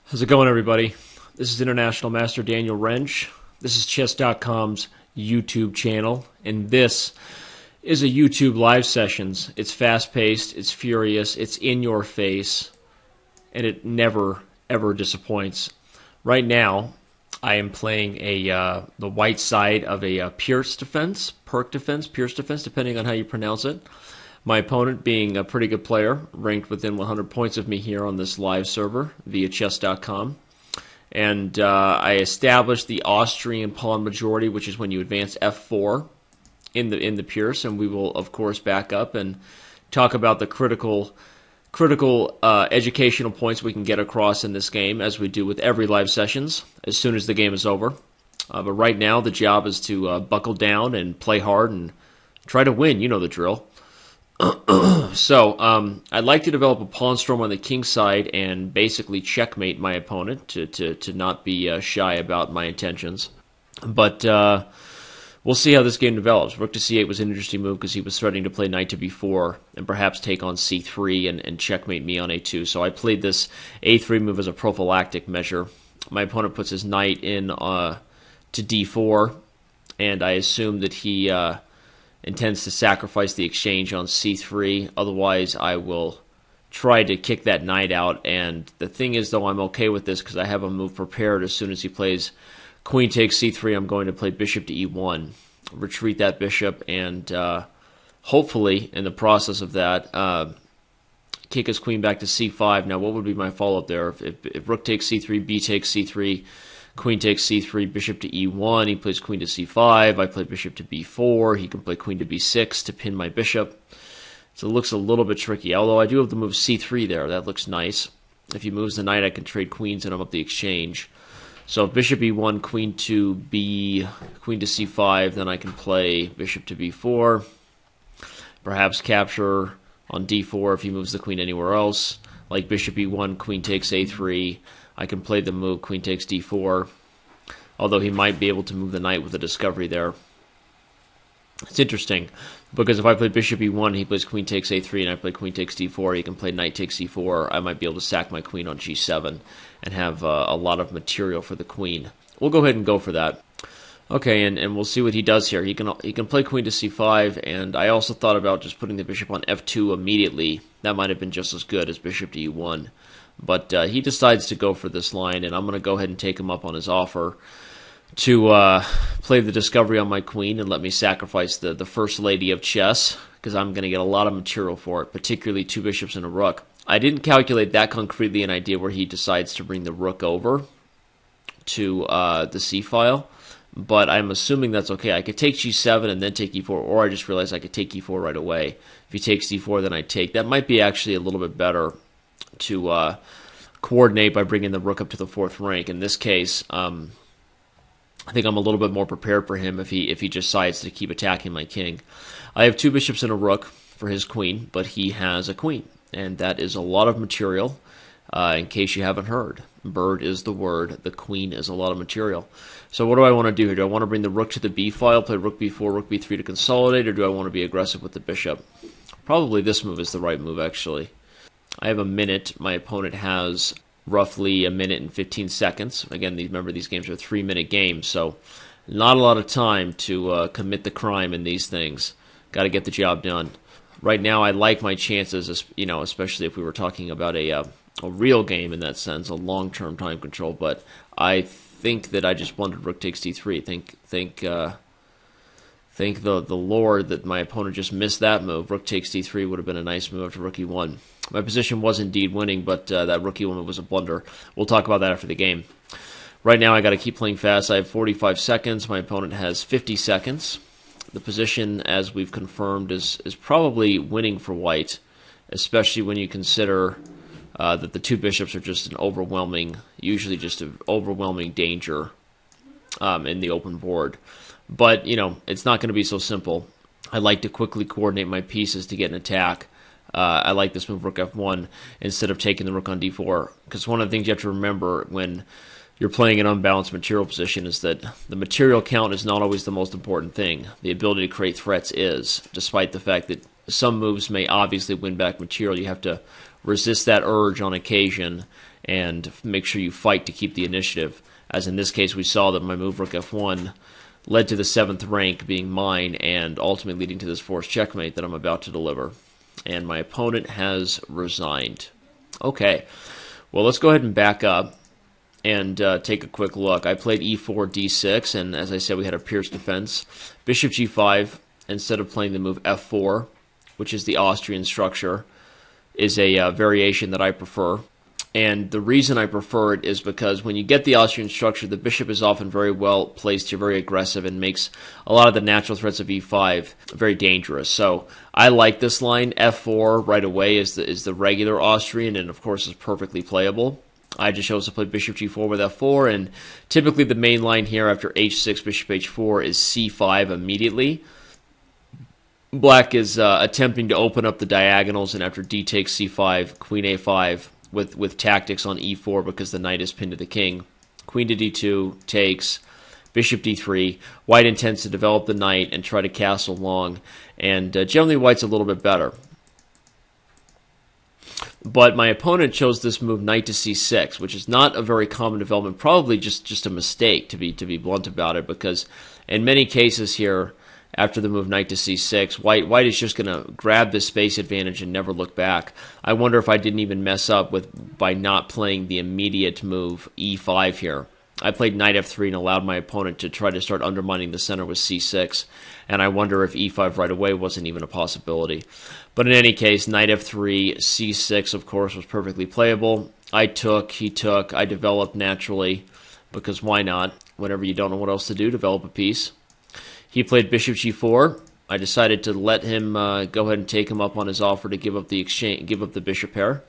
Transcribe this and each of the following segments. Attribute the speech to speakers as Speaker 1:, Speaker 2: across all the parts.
Speaker 1: How's it going, everybody? This is International Master Daniel Wrench. This is Chess.com's YouTube channel, and this is a YouTube live sessions. It's fast-paced, it's furious, it's in your face, and it never, ever disappoints. Right now, I am playing the white side of a Pierce defense, Pierce defense, depending on how you pronounce it. My opponent being a pretty good player, ranked within 100 points of me here on this live server via Chess.com. And I established the Austrian pawn majority, which is when you advance f4 in the Pierce, and we will, of course, back up and talk about the critical educational points we can get across in this game, as we do with every live sessions, as soon as the game is over. But right now, the job is to buckle down and play hard and try to win. You know the drill. So I'd like to develop a pawn storm on the king side and basically checkmate my opponent to not be shy about my intentions. But we'll see how this game develops. Rook to c8 was an interesting move because he was threatening to play knight to b4 and perhaps take on c3 and checkmate me on a2. So I played this a3 move as a prophylactic measure. My opponent puts his knight in to d4, and I assume that he intends to sacrifice the exchange on c3. Otherwise, I will try to kick that knight out. And the thing is, though, I'm okay with this because I have a move prepared. As soon as he plays queen takes c3, I'm going to play bishop to e1, retreat that bishop, and hopefully, in the process of that, kick his queen back to c5. Now, what would be my follow-up there? If rook takes c3, b takes c3, queen takes c3, bishop to e1, he plays queen to c5, I play bishop to b4, he can play queen to b6 to pin my bishop. So it looks a little bit tricky, although I do have the move c3 there. That looks nice. If he moves the knight, I can trade queens and I'm up the exchange. So if bishop e1, queen to c5, then I can play bishop to b4, perhaps capture on d4 if he moves the queen anywhere else, like bishop e1, queen takes a3, I can play the move queen takes d4, although he might be able to move the knight with a discovery there. It's interesting, because if I play bishop e1, he plays queen takes a3, and I play queen takes d4, he can play knight takes c4, I might be able to sack my queen on g7 and have a lot of material for the queen. We'll go ahead and go for that. Okay, and we'll see what he does here. He can play queen to c5, and I also thought about just putting the bishop on f2 immediately. That might have been just as good as bishop to e1. But he decides to go for this line, and I'm going to go ahead and take him up on his offer to play the discovery on my queen and let me sacrifice the first lady of chess, because I'm going to get a lot of material for it, particularly two bishops and a rook. I didn't calculate that concretely an idea where he decides to bring the rook over to the c-file, but I'm assuming that's okay. I could take g7 and then take e4, or I just realized I could take e4 right away. If he takes d4, then I take. That might be actually a little bit better to coordinate by bringing the rook up to the fourth rank. In this case, I think I'm a little bit more prepared for him if he decides to keep attacking my king. I have two bishops and a rook for his queen, but he has a queen, and that is a lot of material. In case you haven't heard, bird is the word, the queen is a lot of material. So what do I want to do here? Do I want to bring the rook to the b file, play rook b4, rook b3 to consolidate, or do I want to be aggressive with the bishop? Probably this move is the right move, actually. I have a minute. My opponent has roughly a minute and 15 seconds. Again, remember, these games are 3-minute games, so not a lot of time to commit the crime in these things. Got to get the job done. Right now, I like my chances, especially if we were talking about a real game in that sense, a long-term time control. But I think that I just blundered rook takes d3. Thank the Lord that my opponent just missed that move. Rook takes d3 would have been a nice move after rook e1. My position was indeed winning, but that rook e1 move was a blunder. We'll talk about that after the game. Right now, I got to keep playing fast. I have 45 seconds. My opponent has 50 seconds. The position, as we've confirmed, is probably winning for white, especially when you consider that the two bishops are just usually just an overwhelming danger in the open board. But, it's not going to be so simple. I like to quickly coordinate my pieces to get an attack. I like this move, rook f1, instead of taking the rook on d4. Because one of the things you have to remember when you're playing an unbalanced material position is that the material count is not always the most important thing. The ability to create threats is, despite the fact that some moves may obviously win back material. You have to resist that urge on occasion and make sure you fight to keep the initiative. As in this case, we saw that my move rook f1 led to the 7th rank being mine, and ultimately leading to this forced checkmate that I'm about to deliver. And my opponent has resigned. Okay, well, let's go ahead and back up and take a quick look. I played e4, d6, and as I said, we had a pierced defense. Bishop g5, instead of playing the move f4, which is the Austrian structure, is a variation that I prefer. And the reason I prefer it is because when you get the Austrian structure, the bishop is often very well placed here, very aggressive, and makes a lot of the natural threats of e5 very dangerous. So I like this line. f4 right away is the regular Austrian, and of course is perfectly playable. I just chose to play bishop g4 with f4, and typically the main line here after h6, bishop h4 is c5 immediately. Black is attempting to open up the diagonals, and after d takes c5, queen a5, with tactics on e4 because the knight is pinned to the king. Queen to d2 takes, bishop d3. White intends to develop the knight and try to castle long, and generally white's a little bit better. But my opponent chose this move, knight to c6, which is not a very common development, probably just a mistake, to be blunt about it, because in many cases here, after the move knight to c6, white is just going to grab this space advantage and never look back. I wonder if I didn't even mess up by not playing the immediate move e5 here. I played knight f3 and allowed my opponent to try to start undermining the center with c6, and I wonder if e5 right away wasn't even a possibility. But in any case, knight f3, c6, of course, was perfectly playable. I took, he took, I developed naturally, because why not? Whenever you don't know what else to do, develop a piece. He played bishop g4. I decided to let him go ahead and take him up on his offer to give up the exchange, give up the bishop pair.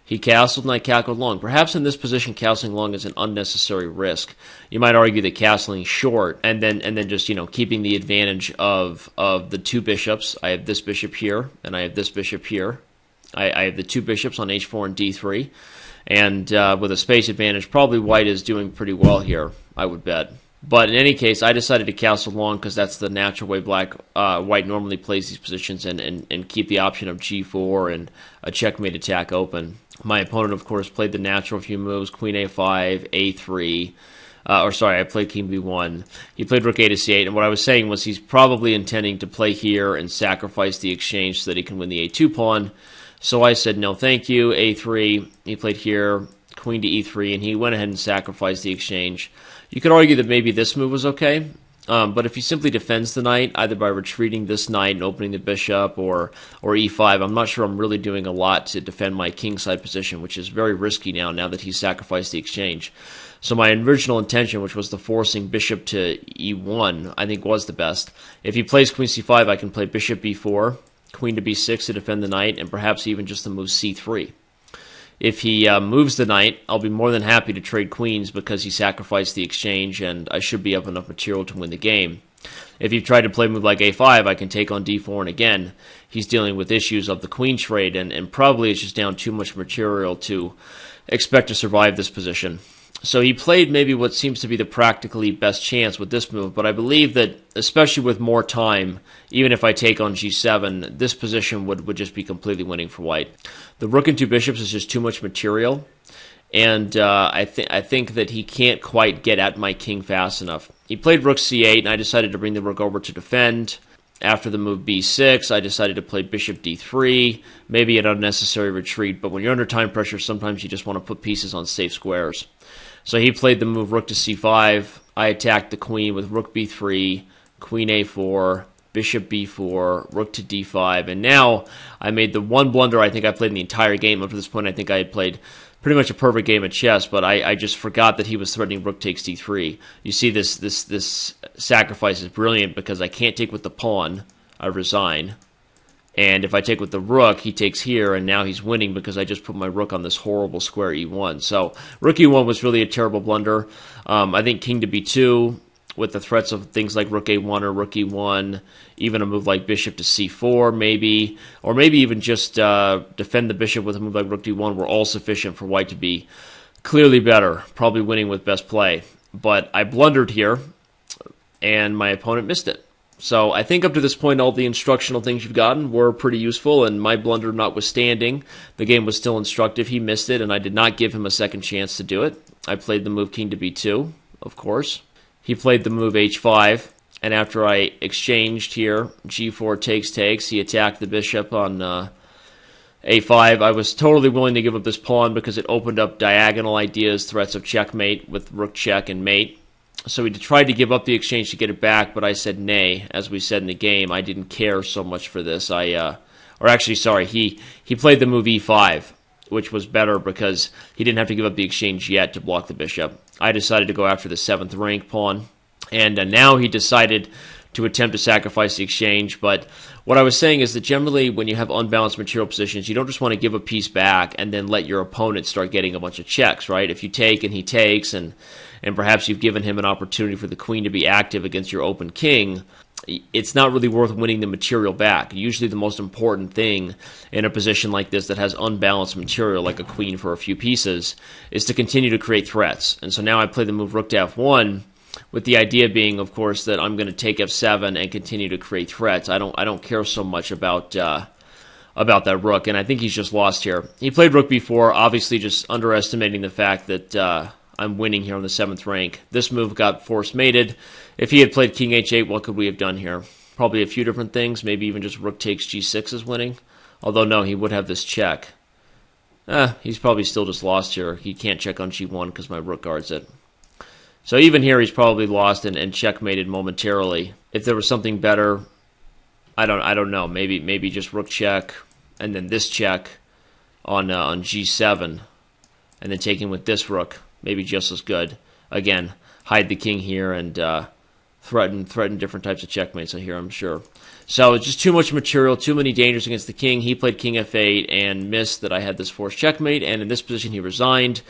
Speaker 1: He castled and I cackled long. Perhaps in this position, castling long is an unnecessary risk. You might argue that castling short and then just keeping the advantage of the two bishops. I have this bishop here and I have this bishop here. I have the two bishops on h4 and d3, and with a space advantage, probably white is doing pretty well here, I would bet. But in any case, I decided to castle long because that's the natural way white normally plays these positions, and keep the option of g4 and a checkmate attack open. My opponent, of course, played the natural few moves, queen a5, a3, I played king b1. He played rook a to c8, and what I was saying was he's probably intending to play here and sacrifice the exchange so that he can win the a2 pawn. So I said, no thank you, a3. He played here, queen to e3, and he went ahead and sacrificed the exchange. You could argue that maybe this move was okay, but if he simply defends the knight, either by retreating this knight and opening the bishop or e5, I'm not sure I'm really doing a lot to defend my kingside position, which is very risky now that he's sacrificed the exchange. So my original intention, which was the forcing bishop to e1, I think was the best. If he plays queen c5, I can play bishop b4, queen to b6 to defend the knight, and perhaps even just the move c3. If he moves the knight, I'll be more than happy to trade queens because he sacrificed the exchange, and I should be up enough material to win the game. If he tried to play a move like a5, I can take on d4, and again, he's dealing with issues of the queen trade, and probably it's just down too much material to expect to survive this position. So he played maybe what seems to be the practically best chance with this move, but I believe that, especially with more time, even if I take on g7, this position would just be completely winning for white. The rook and two bishops is just too much material, and I think that he can't quite get at my king fast enough. He played rook c8, and I decided to bring the rook over to defend. After the move b6, I decided to play bishop d3, maybe an unnecessary retreat, but when you're under time pressure, sometimes you just want to put pieces on safe squares. So he played the move rook to c5. I attacked the queen with rook b3, queen a4, bishop b4, rook to d5, and now I made the one blunder I think I played in the entire game. Up to this point, I think I had played pretty much a perfect game of chess, but I just forgot that he was threatening rook takes d3. You see, this sacrifice is brilliant because I can't take with the pawn. I resign. And if I take with the rook, he takes here, and now he's winning because I just put my rook on this horrible square e1. So rook e1 was really a terrible blunder. I think king to b2, with the threats of things like rook a1 or rook e1, even a move like bishop to c4 maybe, or maybe even just defend the bishop with a move like rook d1 were all sufficient for white to be clearly better, probably winning with best play. But I blundered here, and my opponent missed it. So I think up to this point, all the instructional things you've gotten were pretty useful, and my blunder notwithstanding, the game was still instructive. He missed it, and I did not give him a second chance to do it. I played the move king to b2, of course. He played the move h5, and after I exchanged here, g4 takes, he attacked the bishop on a5. I was totally willing to give up this pawn because it opened up diagonal ideas, threats of checkmate with rook check and mate. So he tried to give up the exchange to get it back, but I said nay. As we said in the game, I didn't care so much for this. He played the move e5, which was better because he didn't have to give up the exchange yet to block the bishop. I decided to go after the 7th rank pawn, and now he decided to attempt to sacrifice the exchange. But what I was saying is that generally when you have unbalanced material positions, you don't just want to give a piece back and then let your opponent start getting a bunch of checks, right? If you take and he takes, and perhaps you've given him an opportunity for the queen to be active against your open king, it's not really worth winning the material back. Usually the most important thing in a position like this that has unbalanced material, like a queen for a few pieces, is to continue to create threats. And so now I play the move rook to f1, with the idea being, of course, that I'm going to take f7 and continue to create threats. I don't care so much about that rook, and I think he's just lost here. He played rook b4, obviously just underestimating the fact that I'm winning here on the 7th rank. This move got force mated. If he had played king h8, what could we have done here? Probably a few different things, maybe even just rook takes g6 is winning. Although no, he would have this check. He's probably still just lost here. He can't check on g1 because my rook guards it. So even here, he's probably lost and checkmated momentarily. If there was something better, I don't know. Maybe just rook check, and then this check on g7, and then taking with this rook, maybe just as good. Again, hide the king here and threaten different types of checkmates here, I'm sure. So it's just too much material, too many dangers against the king. He played king f8 and missed that I had this forced checkmate, and in this position he resigned.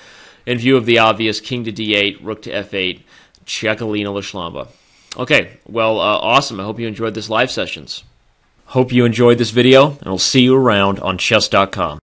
Speaker 1: In view of the obvious, king to d8, rook to f8, Chekalina Lishlamba. Okay, well, awesome. I hope you enjoyed this live sessions. Hope you enjoyed this video, and I'll see you around on Chess.com.